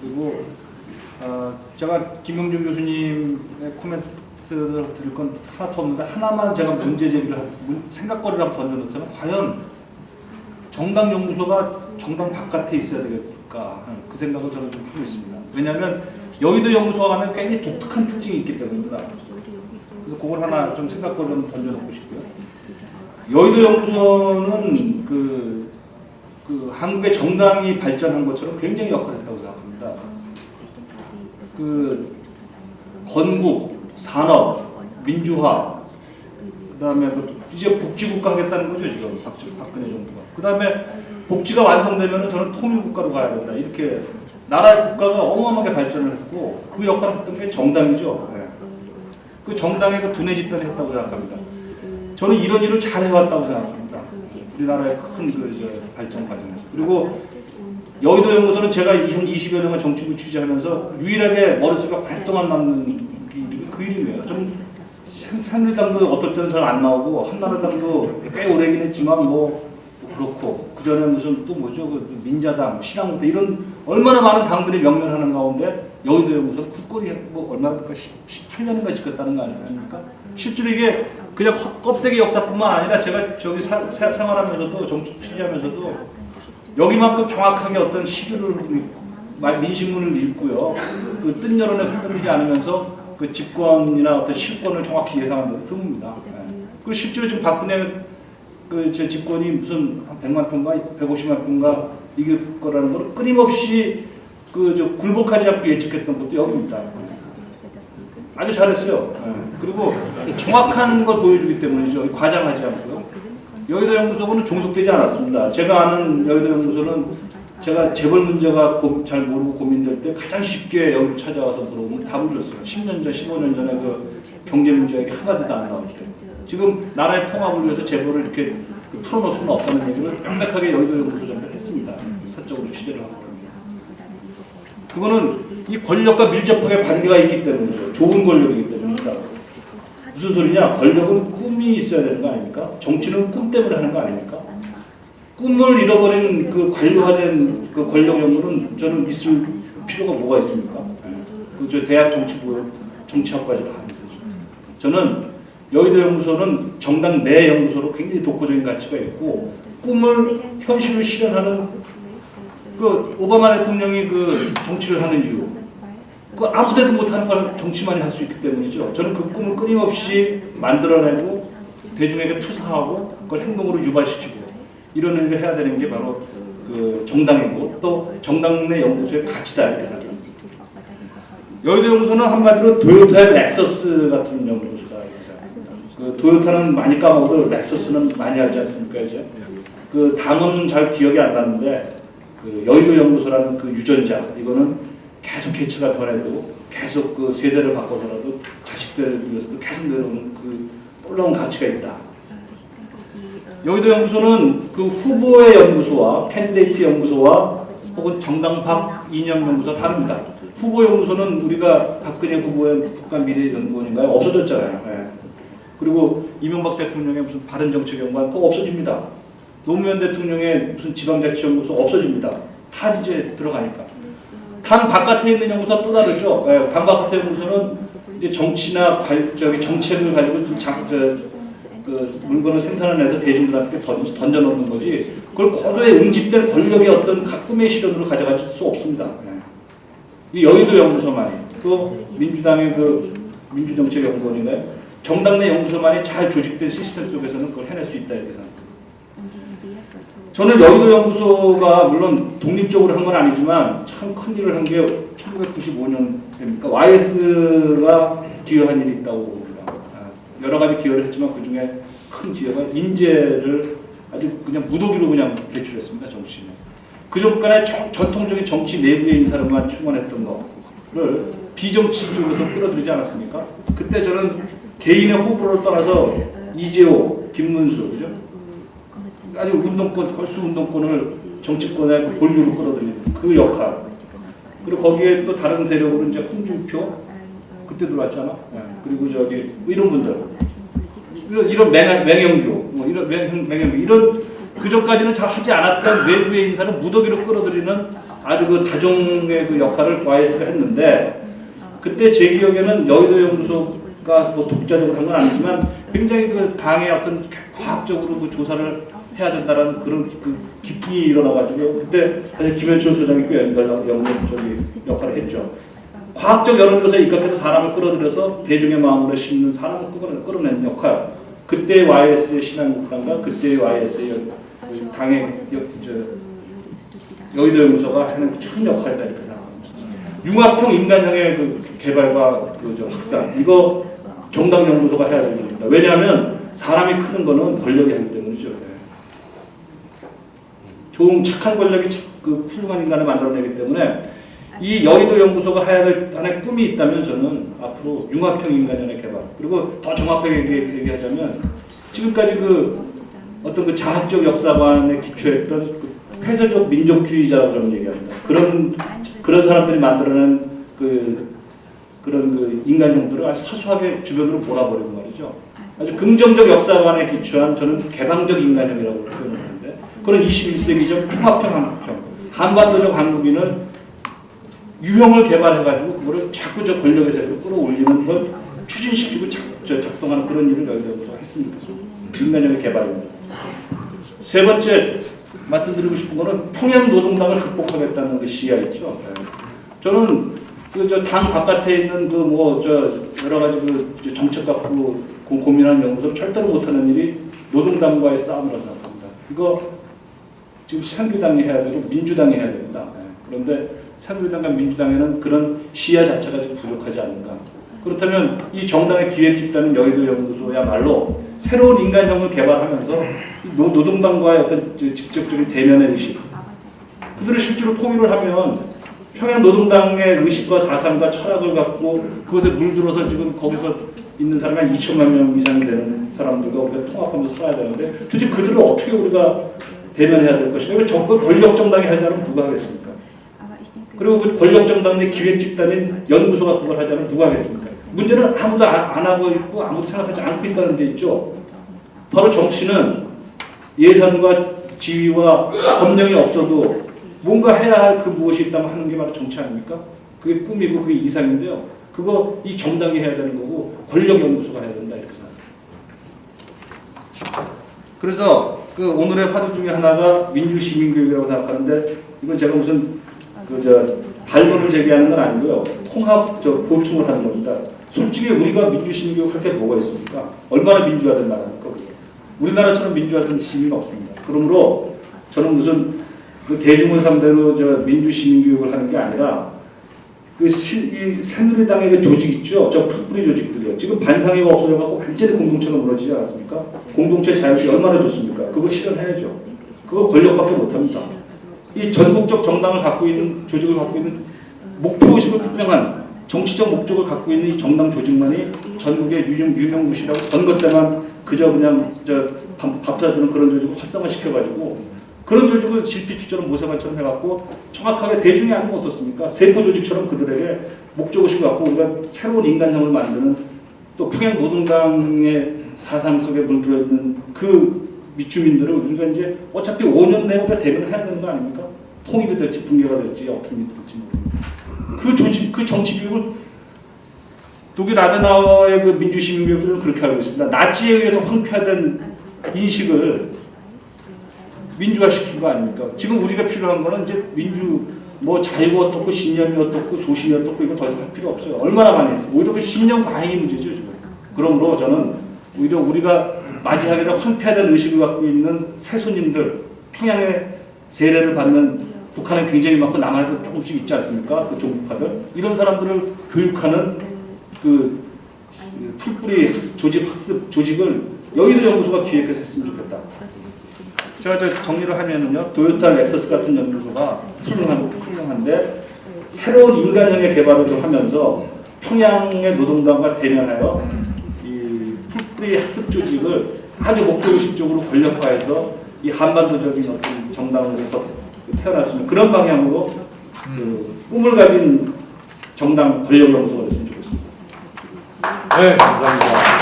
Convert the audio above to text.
그리고 제가 김영준 교수님의 코멘트를 드릴 건 하나도 없는데 하나만 제가 문제 제기를 생각거리를 한번 던져놓자면 과연 정당 연구소가 정당 바깥에 있어야 되겠을까 하는 그 생각을 저는 좀 하고 있습니다. 왜냐하면 여의도 연구소가 가면 굉장히 독특한 특징이 있기 때문입니다. 그래서 그걸 하나 좀 생각거리를 한번 던져놓고 싶고요. 여의도 연구소는 그 한국의 정당이 발전한 것처럼 굉장히 역할을 했다고 생각합니다. 그 건국, 산업, 민주화, 그다음에 이제 복지국가 하겠다는 거죠 지금 박근혜 정부가. 그다음에 복지가 완성되면 저는 통일국가로 가야 된다. 이렇게 나라의 국가가 어마어마하게 발전을 했고 그 역할을 했던 게 정당이죠. 네. 그 정당의 그 두뇌 집단이 했다고 생각합니다. 저는 이런 일을 잘 해왔다고 생각합니다. 우리나라의 큰 그 발전 과정에서. 그리고 여의도 연구소는 제가 한 20여 년간 정치부 취재하면서 유일하게 머릿속에 활동만 남는 이름이 그 이름이에요. 좀 새누리당도 어떨 때는 잘 안 나오고 한나라당도 꽤 오래긴 했지만 뭐 그렇고 그 전에 무슨 또 뭐죠 그 민자당, 신한국당 이런 얼마나 많은 당들이 명명하는 가운데 여의도 연구소는 국거리 뭐 얼마나 18년인가 지켰다는 거 아닙니까? 실제로 이게 그냥 껍데기 역사뿐만 아니라 제가 저기 생활하면서도 정치 취재하면서도 여기만큼 정확하게 어떤 시류를 민심문을 읽고요. 그 뜬 여론에 흔들리지 않으면서 그 집권이나 어떤 실권을 정확히 예상하는 데 드뭅니다. 그리고 실제로 지금 박근혜 그 제 집권이 무슨 한 100만 표인가 150만 표인가 이길 거라는 걸 끊임없이 그 저 굴복하지 않고 예측했던 것도 여기입니다. 아주 잘했어요. 그리고 정확한 걸 보여주기 때문이죠. 과장하지 않고요. 여의도 연구소는 종속되지 않았습니다. 제가 아는 여의도 연구소는 제가 재벌 문제가 잘 모르고 고민될 때 가장 쉽게 여기를 찾아와서 물어보면 답을 줬어요. 10년 전, 15년 전에 그 경제 문제가 하나도 안 나올 때. 지금 나라의 통합을 위해서 재벌을 이렇게 풀어놓을 수는 없다는 얘기를 명백하게 여의도 연구소장들 했습니다. 사적으로 취재를 하고. 그거는 이 권력과 밀접하게 관계가 있기 때문이죠. 좋은 권력이기 때문입니다. 무슨 소리냐? 권력은 꿈이 있어야 되는 거 아닙니까? 정치는 꿈 때문에 하는 거 아닙니까? 꿈을 잃어버린 그 관료화된 그 권력 연구는 저는 있을 필요가 뭐가 있습니까? 저 대학 정치부 정치학과에도 합니다. 저는 여의도 연구소는 정당 내 연구소로 굉장히 독보적인 가치가 있고 꿈을 현실로 실현하는 그 오바마 대통령이 그 정치를 하는 이유 그 아무데도 못하는 걸 정치만이 할 수 있기 때문이죠. 저는 그 꿈을 끊임없이 만들어내고 대중에게 투사하고 그걸 행동으로 유발시키고 이런 일을 해야 되는 게 바로 그 정당이고 또 정당 내 연구소의 가치다 이렇게 생각합니다. 여의도 연구소는 한마디로 도요타의 렉서스 같은 연구소다 이렇게 생각합니다. 그 도요타는 많이 까먹어도 렉서스는 많이 알지 않습니까 이제? 그 당은 잘 기억이 안 나는데 그 여의도 연구소라는 그 유전자 이거는 계속 개체가 변해도 계속 그 세대를 바꿔서라도 자식들을 위해서도 계속 내려오는 그 놀라운 가치가 있다. 여의도 연구소는 그 후보의 연구소와 캔디데이트 연구소와 혹은 정당 밖 이념 연구소와 다릅니다. 후보 연구소는 우리가 박근혜 후보의 국가미래연구원인가요? 없어졌잖아요. 네. 그리고 이명박 대통령의 무슨 바른정책연구원 그거 없어집니다. 노무현 대통령의 무슨 지방자치연구소 없어집니다. 다 이제 들어가니까. 당 바깥에 있는 연구소와 또 다르죠. 네. 당 바깥의 연구소는 이제 정치나 정책을 가지고 그 물건을 생산해내서 대중들한테 던져놓는 거지. 그걸 고도에 응집된 권력의 어떤 꿈의 실현으로 가져갈 수 없습니다. 네. 이 여의도 연구소만이 또 민주당의 그 민주정책연구원인가요? 정당 내 연구소만이 잘 조직된 시스템 속에서는 그걸 해낼 수 있다 이렇게 생각합니다. 저는 여의도 연구소가 물론 독립적으로 한 건 아니지만 참 큰 일을 한 게 1995년 됩니까? YS가 기여한 일이 있다고 봅니다. 여러 가지 기여를 했지만 그 중에 큰 기여가 인재를 아주 그냥 무더기로 그냥 배출했습니다. 정치인에. 그 전까지 전통적인 정치 내부의 인사로만 충원했던 거를 비정치 쪽에서 끌어들이지 않았습니까? 그때 저는 개인의 호불호를 떠나서 이재호, 김문수, 그죠? 아주 운동권, 걸수 운동권을 정치권의 본류로 끌어들이는 그 역할. 그리고 거기에 또 다른 세력으로 이제 홍준표 그때 들어왔잖아. 네. 그리고 저기 이런 분들, 이런 맹영규, 뭐 이런 맹영규 이런 그 전까지는 잘 하지 않았던 외부의 인사를 무더기로 끌어들이는 아주 그 다종의 그 역할을 YS가 했는데 그때 제 기억에는 여의도 연구소가 뭐 독자적으로 한 건 아니지만 굉장히 그 당의 어떤 과학적으로 그 조사를 해야 된다라는 그런 그 기풍이 일어나가지고 그때 사실 김현철 소장이 꽤 역할을 했죠. 과학적 여론조사에 입각해서 사람을 끌어들여서 대중의 마음으로 심는 사람을 끌어내는 역할. 그때 YS의 신한국당과 그때 YS의 당의 여의도 연구소가 하는 큰 역할이다 이렇게 생각합니다. 융합형 인간형의 그 개발과 그 확산 이거 정당 연구소가 해야 됩니다. 왜냐하면 사람이 크는 거는 권력이 하기 때문이죠. 좋은 착한 권력이 그 훌륭한 인간을 만들어내기 때문에 이 여의도 연구소가 해야 될 하나의 꿈이 있다면 저는 앞으로 융합형 인간형의 개발 그리고 더 정확하게 얘기하자면 지금까지 그 어떤 그 자학적 역사관에 기초했던 그 폐쇄적 민족주의자라고 저는 얘기합니다. 그런 사람들이 만들어낸 그런 그 인간형들을 아주 사소하게 주변으로 몰아버리는 말이죠. 아주 긍정적 역사관에 기초한 저는 개방적 인간형이라고 표현하는데 그런 21세기적 통합형 한국형 한반도적 한국인을 유형을 개발해가지고 그거를 자꾸 저 권력의 세력으로 끌어올리는 걸 추진시키고 작동하는 그런 일을 여기서 했습니다. 인간형의 개발입니다. 세 번째 말씀드리고 싶은 거는 통합 노동당을 극복하겠다는 그 시야 있죠. 저는 그 저 당 바깥에 있는 그 뭐 저 여러 가지 그 정책 갖고 고민하는 연구소 절대로 못하는 일이 노동당과의 싸움이라고 생각합니다. 이거 지금 새누리당이 해야 되고 민주당이 해야 됩니다. 그런데 새누리당과 민주당에는 그런 시야 자체가 좀 부족하지 않는가. 그렇다면 이 정당의 기획 집단인 여의도 연구소야말로 새로운 인간형을 개발하면서 노동당과의 어떤 직접적인 대면의 의식 그들을 실제로 통일을 하면 평양 노동당의 의식과 사상과 철학을 갖고 그것에 물들어서 지금 거기서 있는 사람이 한 2천만 명 이상이 되는 사람들과 우리가 통합하면서 살아야 되는데 도대체 그들을 어떻게 우리가 대면해야 될 것인가. 정권 권력 정당이 하지 않으면 누가 하겠습니까? 그리고 그 권력 정당 내 기획 집단인 연구소가 그걸 하지 않으면 누가 하겠습니까? 문제는 아무도 안 하고 있고 아무도 생각하지 않고 있다는 데 있죠. 바로 정치는 예산과 지위와 법령이 없어도 뭔가 해야 할 그 무엇이 있다면 하는 게 바로 정치 아닙니까? 그게 꿈이고 그게 이상인데요. 그거 이 정당이 해야 되는 거고 권력 연구소가 해야 된다 이렇게 생각합니다. 그래서 그 오늘의 화두 중에 하나가 민주시민교육이라고 생각하는데 이건 제가 무슨 발언을 제기하는 건 아니고요. 통합 보충을 하는 겁니다. 솔직히 우리가 민주시민교육 할 게 뭐가 있습니까? 얼마나 민주화된 나라입니까? 우리나라처럼 민주화된 시민이 없습니다. 그러므로 저는 무슨 그 대중을 상대로 민주시민교육을 하는 게 아니라 이 새누리당의 그 조직 있죠? 저 풀뿌리 조직들이요. 지금 반상회가 없어져갖고 완전히 공동체가 무너지지 않았습니까? 공동체 자율이 얼마나 좋습니까? 그거 실현해야죠. 그거 권력밖에 못합니다. 이 전국적 정당을 갖고 있는 조직을 갖고 있는 목표의식을 분명한 정치적 목적을 갖고 있는 이 정당 조직만이 전국의 유명무실하고 선거 때만 그저 그냥 밥 사주는 그런 조직을 활성화시켜가지고 그런 조직을 실피주처럼 모세관처럼 해갖고 정확하게 대중이 아니면 어떻습니까? 세포 조직처럼 그들에게 목적의식을 갖고 우리가 새로운 인간형을 만드는 또 평양 노동당의 사상 속에 물들어 있는 그 밑주민들을 우리가 이제 어차피 5년 내에 우리가 대면을 해야 되는 거 아닙니까? 통일이 될지 붕괴가 될지 어떻게 될지 그 조직, 그 정치 교육을 독일 아데나워의 그 민주시민교육들은 그렇게 알고 있습니다. 나치에 의해서 황폐화된 인식을 민주화시킨 거 아닙니까? 지금 우리가 필요한 거는 이제 자유가 어떻고 신념이 어떻고 소신이 어떻고 이거 더 이상 할 필요 없어요. 얼마나 많이 했어요. 오히려 그 신념 과잉이 문제죠 지금. 그러므로 저는 오히려 우리가 맞이하게 된 황폐화된 의식을 갖고 있는 새손님들 평양의 세례를 받는 북한에 굉장히 많고 남한에도 조금씩 있지 않습니까? 그 종북파들 이런 사람들을 교육하는 그 풀뿌리 학습 조직을 여의도 연구소가 기획해서 했으면 좋겠다. 제가 정리를 하면은요, 도요타, 렉서스 같은 연구소가 훌륭한데 새로운 인간형의 개발을 좀 하면서 평양의 노동당과 대면하여 이 풀뿌리 학습 조직을 아주 목표의식적으로 권력화해서 이 한반도적인 어떤 정당으로서 태어날 수 있는 그런 방향으로 그 꿈을 가진 정당 권력 연구소가 됐으면 좋겠습니다. 네, 감사합니다.